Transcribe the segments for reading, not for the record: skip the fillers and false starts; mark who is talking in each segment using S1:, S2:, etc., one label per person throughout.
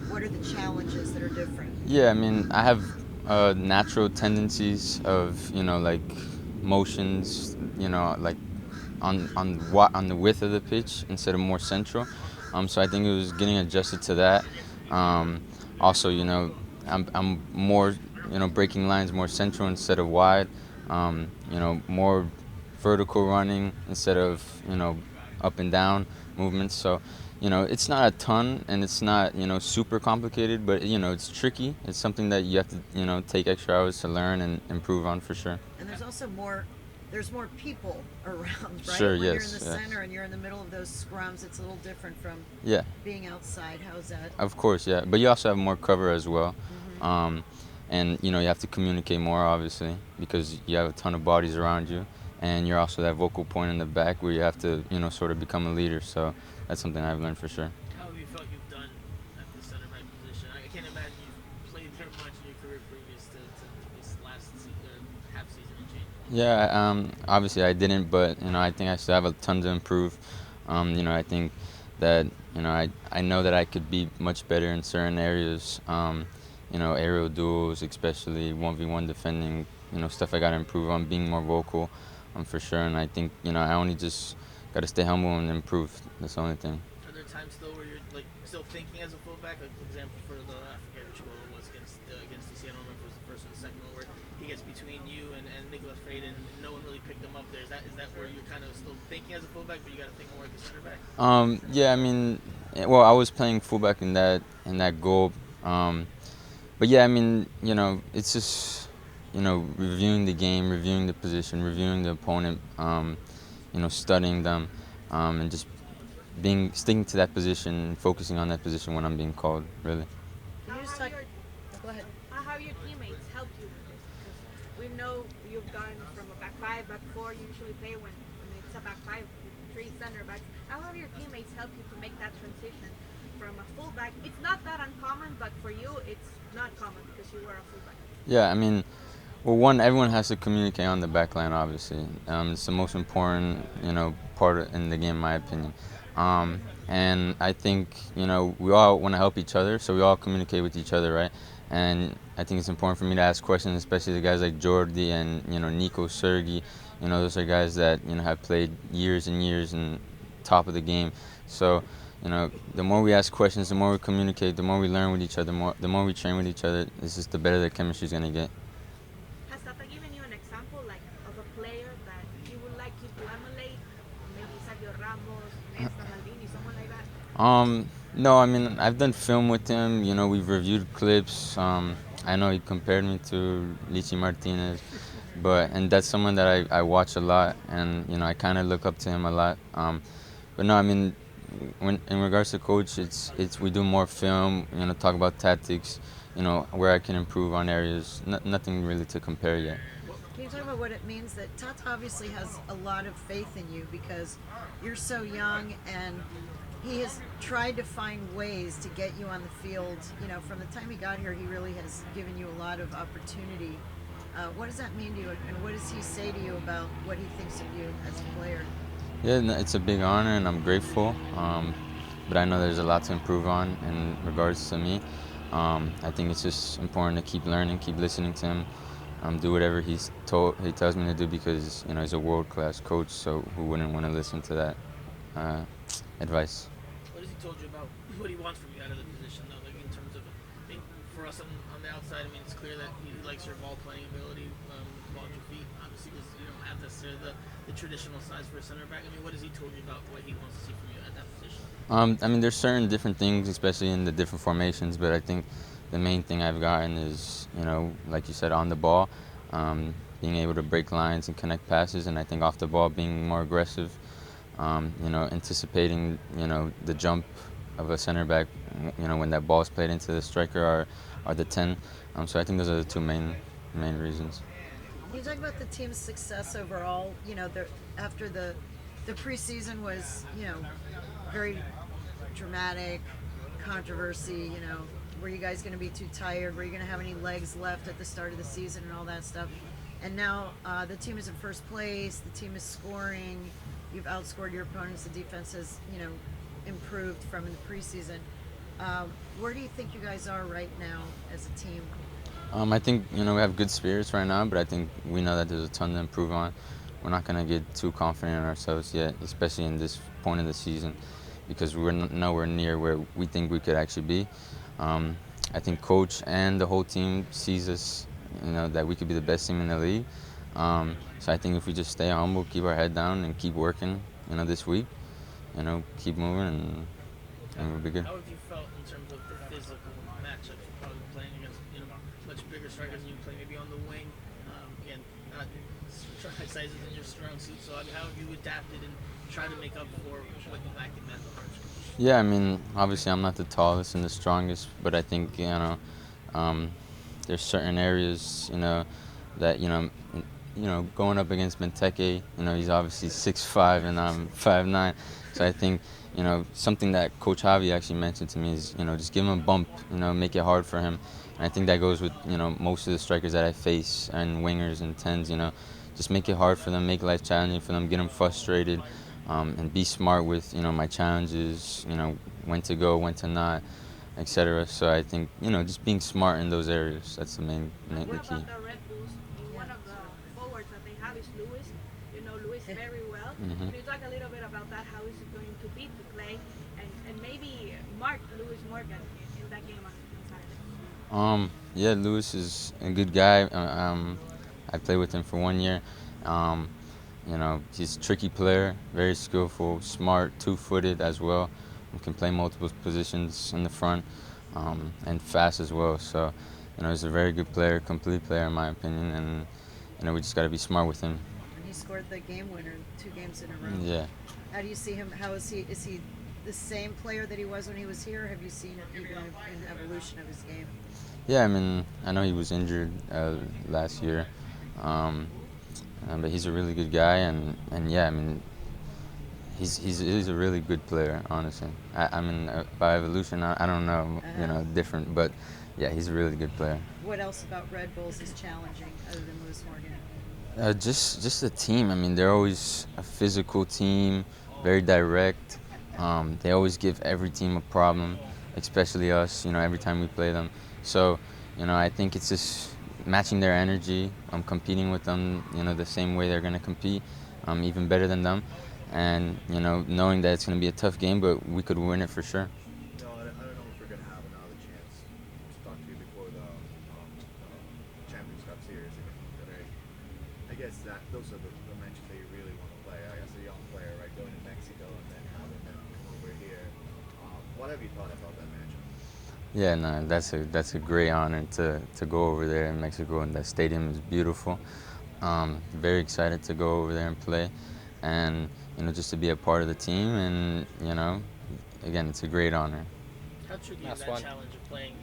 S1: what are the challenges that are different?
S2: Yeah, I mean, I have natural tendencies of, like motions, like on the width of the pitch instead of more central. So I think it was getting adjusted to that. Um, Also, I'm more, breaking lines more central instead of wide. More vertical running instead of, up and down movements. So, it's not a ton and it's not, super complicated, but, it's tricky. It's something that you have to, take extra hours to learn and improve on for sure.
S1: And there's also there's more people around,
S2: Sure,
S1: right? When you're in the
S2: yes, yes.
S1: center and you're in the middle of those scrums, it's a little different from
S2: Yeah,
S1: being outside. How's that?
S2: of course, yeah. But you also have more cover as well.
S1: Mm-hmm.
S2: Um, and, you have to communicate more, obviously, because you have a ton of bodies around you. And you're also that vocal point in the back where you have to, sort of become a leader. So that's something I've learned for sure.
S3: How have you felt you've done at the center back position? I can't imagine you've played there much in your career previous to this half season and change.
S2: Yeah, obviously I didn't, but, I think I still have a ton to improve. I think that, I know that I could be much better in certain areas. Aerial duels, especially 1v1 defending, stuff I got to improve on, being more vocal, for sure. And I think, I only just got to stay humble and improve. That's the only thing.
S3: Are there times still where you're like still thinking as a fullback? Like for example, for the I forget which goal it was against DC. I don't remember if it was the first or the second one where he gets between you and Nicholas Fraden and no one really picked him up there. Is that where you're kind of still thinking as a fullback, but you got to think more like a center back?
S2: Yeah, I mean, well, I was playing fullback in that goal. But yeah, I mean, it's just, reviewing the game, reviewing the position, reviewing the opponent, studying them, and just sticking to that position, focusing on that position when I'm being called. Really.
S1: Can you
S4: How
S1: just
S4: have
S1: talk?
S4: your
S1: Oh, go ahead.
S4: how have your teammates helped you with this? Because we know you've gone from a back five, back four. You usually play when it's a back five, with three center backs. How have your teammates helped you to make that transition from a fullback? It's not that uncommon, but for you, it's not common because you were a fullback.
S2: Yeah, I mean, well, one, everyone has to communicate on the back line, obviously. It's the most important, part in the game, in my opinion. And I think, we all want to help each other, so we all communicate with each other, right? And I think it's important for me to ask questions, especially the guys like Jordi and, Nico, Sergi. Those are guys that, have played years and years and top of the game. So, the more we ask questions, the more we communicate, the more we learn with each other, the more we train with each other, it's just the better the chemistry is going to get.
S4: Has Tata given you an example like of a player that he would like you to emulate? Maybe Sergio Ramos, Nesta, Maldini, someone like that.
S2: No, I mean, I've done film with him. We've reviewed clips. I know he compared me to Lichi Martinez, and that's someone that I watch a lot, and I kind of look up to him a lot. But no, I mean, when in regards to coach, it's we do more film. Talk about tactics. Where I can improve on areas. Nothing really to compare yet.
S1: Can you talk about what it means that Tata obviously has a lot of faith in you because you're so young and he has tried to find ways to get you on the field. From the time he got here, he really has given you a lot of opportunity. What does that mean to you, and what does he say to you about what he thinks of you as a player?
S2: Yeah, no, it's a big honor, and I'm grateful. But I know there's a lot to improve on in regards to me. I think it's just important to keep learning, keep listening to him, do whatever he tells me to do because he's a world class coach. So who wouldn't want to listen to that uh, advice?
S3: What has he told you about what he wants from you out of the position, though? Like in terms of, I mean, for us on the outside, I mean, it's clear that he likes your ball playing ability, ball at your feet. Obviously, because you don't have necessarily the traditional size for a center back. I mean, what has he told you about what he wants to see from you at that position?
S2: I mean, there's certain different things, especially in the different formations, but I think the main thing I've gotten is, like you said, on the ball, being able to break lines and connect passes, and I think off the ball, being more aggressive, anticipating, the jump of a center back, when that ball is played into the striker or the 10. So I think those are the two main reasons.
S1: Can you talk about the team's success overall? After the preseason was very dramatic, controversy. Were you guys going to be too tired? Were you going to have any legs left at the start of the season and all that stuff? And now the team is in first place. The team is scoring. You've outscored your opponents. The defense has improved from in the preseason. Where do you think you guys are right now as a team?
S2: I think we have good spirits right now, but I think we know that there's a ton to improve on. We're not gonna get too confident in ourselves yet, especially in this point of the season, because we're nowhere near where we think we could actually be. Um, I think coach and the whole team sees us, that we could be the best team in the league. So I think if we just stay humble, keep our head down, and keep working, this week, keep moving, and we'll be good.
S3: How have you felt in terms of the physical matchups? Probably playing against much bigger strikers than you play maybe on the wing. Again, not sizes in your strong suit. So how have you adapted and tried to make up for what you lacked in that regard?
S2: Yeah, I mean, obviously I'm not the tallest and the strongest, but I think um, there's certain areas that going up against Benteke, he's obviously 6'5" and I'm 5'9", so I think something that Coach Javi actually mentioned to me is just give him a bump, make it hard for him, and I think that goes with most of the strikers that I face and wingers and tens, just make it hard for them, make life challenging for them, get them frustrated. And be smart with my challenges, when to go, when to not, etc. So I think just being smart in those areas, that's the main
S4: What
S2: the key.
S4: about the Red Bulls? One of the forwards that they have is Lewis. You know Lewis very well.
S2: Mhm.
S4: Can you talk a little bit about that? How is it going to be to play and maybe mark Lewis Morgan in that game on Saturday?
S2: Yeah, Lewis is a good guy. I played with him for 1 year. Um, he's a tricky player, very skillful, smart, two-footed as well. He can play multiple positions in the front, and fast as well. So, he's a very good player, complete player in my opinion, and we just got to be smart with him.
S1: And he scored the game winner 2 games in a row.
S2: Yeah.
S1: How do you see him? How is he? Is he the same player that he was when he was here? Or have you seen even an evolution of his game?
S2: Yeah, I mean, I know he was injured last year, um, but he's a really good guy, and yeah, I mean, he's a really good player, honestly. I mean, by evolution, I don't know, different, but yeah, he's a really good player.
S1: What else about Red Bulls is challenging other than Lewis Morgan?
S2: Just the team. I mean, they're always a physical team, very direct. They always give every team a problem, especially us. Every time we play them. So, I think it's just matching their energy. Competing with them, the same way they're gonna compete, even better than them, and knowing that it's gonna be a tough game, but we could win it for sure.
S5: No, I don't know if we're gonna have another chance to talk to you before the Champions Cup series against Monterrey. I guess that those are the matches that you really want to play. I guess a young player, right, going to Mexico and then having them come over here. What have you thought about that matchup?
S2: Yeah, no, that's a great honor to go over there in Mexico, and that stadium is beautiful. Very excited to go over there and play, and just to be a part of the team, and again, it's a great honor.
S3: How tricky is that challenge of playing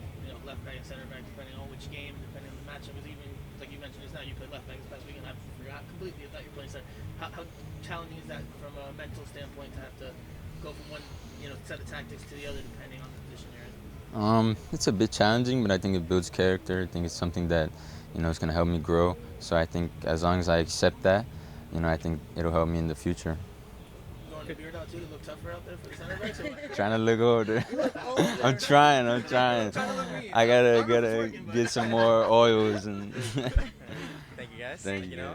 S3: left back and center back, depending on which game, depending on the matchup? Is even like you mentioned just now, you played left back this past weekend. I forgot completely. I thought you were playing center. How challenging is that from a mental standpoint to have to go from one set of tactics to the other depending on the position you're in?
S2: It's a bit challenging, but I think it builds character. I think it's something that is going to help me grow. So I think as long as I accept that, I think it'll help me in the future.
S3: Growing the beard out too to look tougher out there for the center backs. Or what?
S2: Trying to look older. I'm trying. I gotta get some more oils and.
S6: Thank you guys.
S2: Thank you.